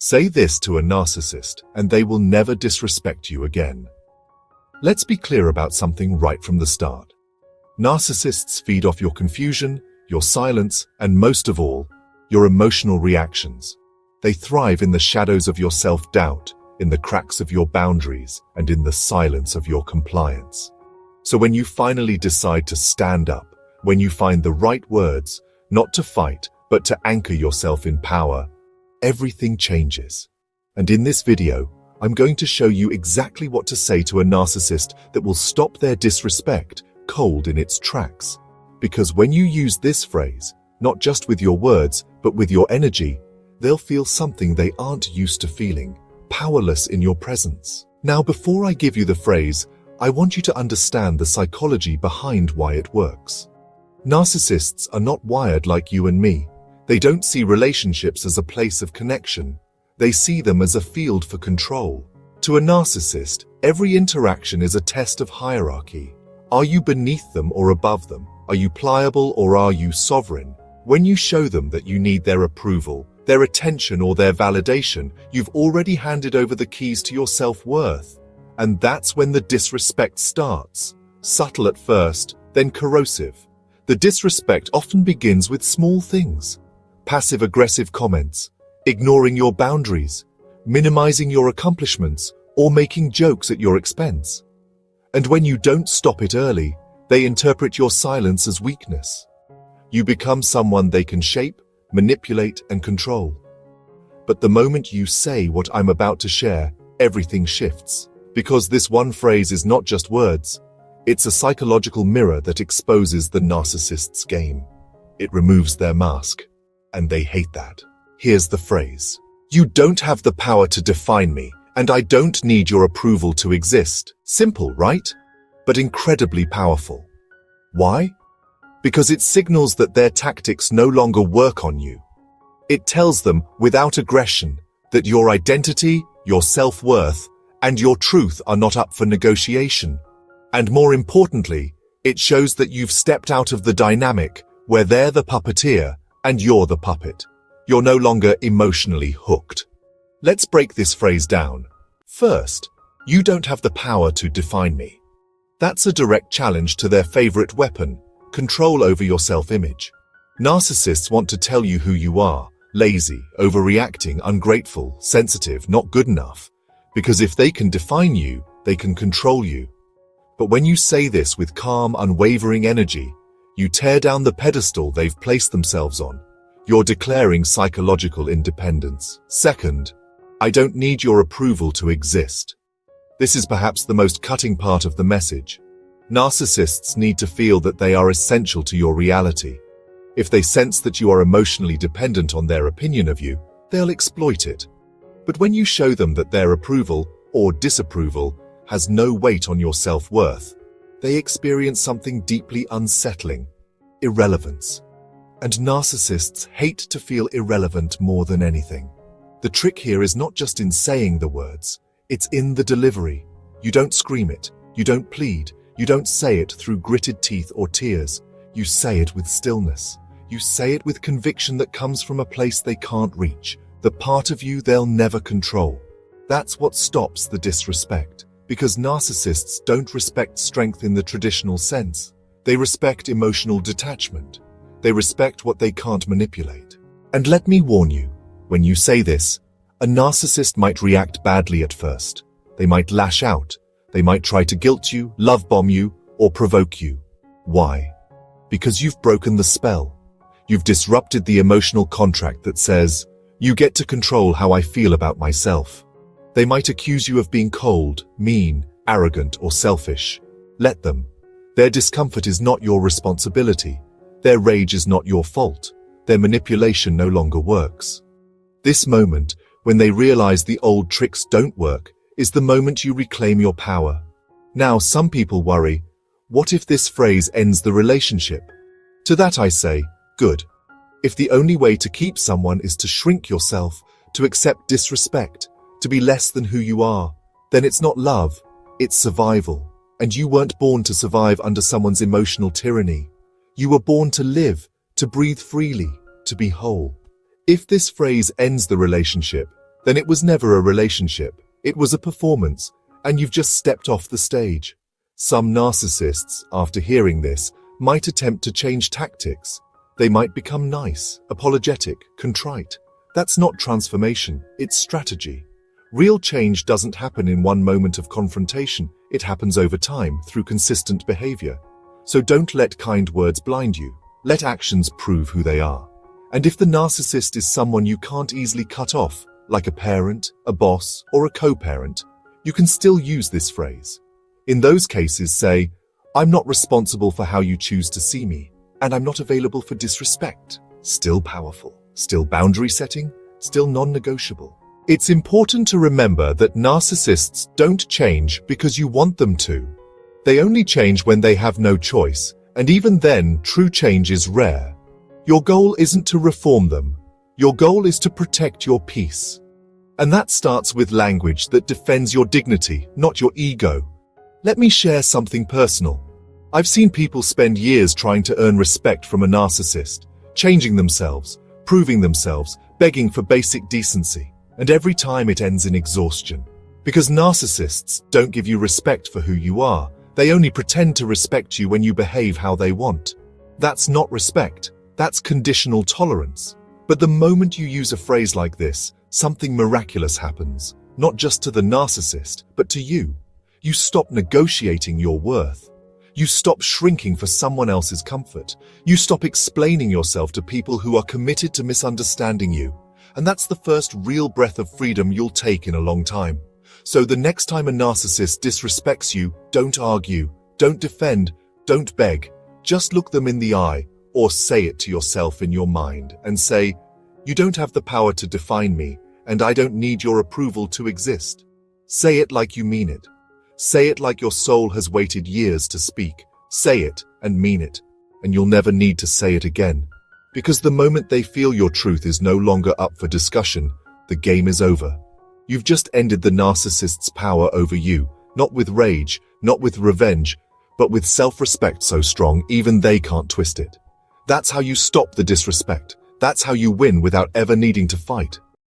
Say this to a narcissist and they will never disrespect you again. Let's be clear about something right from the start. Narcissists feed off your confusion, your silence, and most of all, your emotional reactions. They thrive in the shadows of your self-doubt, in the cracks of your boundaries, and in the silence of your compliance. So when you finally decide to stand up, when you find the right words, not to fight, but to anchor yourself in power, everything changes. And in this video, I'm going to show you exactly what to say to a narcissist that will stop their disrespect cold in its tracks. Because when you use this phrase, not just with your words, but with your energy, they'll feel something they aren't used to feeling, powerless in your presence. Now, before I give you the phrase, I want you to understand the psychology behind why it works. Narcissists are not wired like you and me. They don't see relationships as a place of connection. They see them as a field for control. To a narcissist, every interaction is a test of hierarchy. Are you beneath them or above them? Are you pliable or are you sovereign? When you show them that you need their approval, their attention or their validation, you've already handed over the keys to your self-worth. And that's when the disrespect starts. Subtle at first, then corrosive. The disrespect often begins with small things. Passive-aggressive comments, ignoring your boundaries, minimizing your accomplishments, or making jokes at your expense. And when you don't stop it early, they interpret your silence as weakness. You become someone they can shape, manipulate, and control. But the moment you say what I'm about to share, everything shifts. Because this one phrase is not just words, it's a psychological mirror that exposes the narcissist's game. It removes their mask, and they hate that. Here's the phrase. You don't have the power to define me, and I don't need your approval to exist. Simple, right? But incredibly powerful. Why? Because it signals that their tactics no longer work on you. It tells them, without aggression, that your identity, your self-worth, and your truth are not up for negotiation. And more importantly, it shows that you've stepped out of the dynamic where they're the puppeteer and you're the puppet. You're no longer emotionally hooked. Let's break this phrase down. First, you don't have the power to define me. That's a direct challenge to their favorite weapon, control over your self-image. Narcissists want to tell you who you are, lazy, overreacting, ungrateful, sensitive, not good enough. Because if they can define you, they can control you. But when you say this with calm, unwavering energy, you tear down the pedestal they've placed themselves on. You're declaring psychological independence. Second, I don't need your approval to exist. This is perhaps the most cutting part of the message. Narcissists need to feel that they are essential to your reality. If they sense that you are emotionally dependent on their opinion of you, they'll exploit it. But when you show them that their approval or disapproval has no weight on your self-worth, they experience something deeply unsettling: irrelevance. And narcissists hate to feel irrelevant more than anything. The trick here is not just in saying the words, it's in the delivery. You don't scream it, you don't plead, you don't say it through gritted teeth or tears. You say it with stillness. You say it with conviction that comes from a place they can't reach, the part of you they'll never control. That's what stops the disrespect. Because narcissists don't respect strength in the traditional sense. They respect emotional detachment. They respect what they can't manipulate. And let me warn you, when you say this, a narcissist might react badly at first. They might lash out. They might try to guilt you, love bomb you, or provoke you. Why? Because you've broken the spell. You've disrupted the emotional contract that says, you get to control how I feel about myself. They might accuse you of being cold, mean, arrogant, or selfish. Let them. Their discomfort is not your responsibility. Their rage is not your fault. Their manipulation no longer works. This moment, when they realize the old tricks don't work, is the moment you reclaim your power. Now, some people worry, what if this phrase ends the relationship? To that I say, good. If the only way to keep someone is to shrink yourself, to accept disrespect, to be less than who you are, then it's not love, it's survival. And you weren't born to survive under someone's emotional tyranny. You were born to live, to breathe freely, to be whole. If this phrase ends the relationship, then it was never a relationship. It was a performance, and you've just stepped off the stage. Some narcissists, after hearing this, might attempt to change tactics. They might become nice, apologetic, contrite. That's not transformation, it's strategy. Real change doesn't happen in one moment of confrontation. It happens over time through consistent behavior. So don't let kind words blind you. Let actions prove who they are. And if the narcissist is someone you can't easily cut off, like a parent, a boss, or a co-parent, you can still use this phrase. In those cases, say, "I'm not responsible for how you choose to see me, and I'm not available for disrespect." Still powerful, still boundary setting, still non-negotiable. It's important to remember that narcissists don't change because you want them to. They only change when they have no choice, and even then, true change is rare. Your goal isn't to reform them. Your goal is to protect your peace. And that starts with language that defends your dignity, not your ego. Let me share something personal. I've seen people spend years trying to earn respect from a narcissist, changing themselves, proving themselves, begging for basic decency. And every time it ends in exhaustion. Because narcissists don't give you respect for who you are. They only pretend to respect you when you behave how they want. That's not respect. That's conditional tolerance. But the moment you use a phrase like this, something miraculous happens. Not just to the narcissist, but to you. You stop negotiating your worth. You stop shrinking for someone else's comfort. You stop explaining yourself to people who are committed to misunderstanding you. And that's the first real breath of freedom you'll take in a long time. So the next time a narcissist disrespects you, don't argue, don't defend, don't beg. Just look them in the eye, or say it to yourself in your mind, and say, "You don't have the power to define me, and I don't need your approval to exist." Say it like you mean it. Say it like your soul has waited years to speak. Say it and mean it, and you'll never need to say it again. Because the moment they feel your truth is no longer up for discussion, the game is over. You've just ended the narcissist's power over you, not with rage, not with revenge, but with self-respect so strong even they can't twist it. That's how you stop the disrespect. That's how you win without ever needing to fight.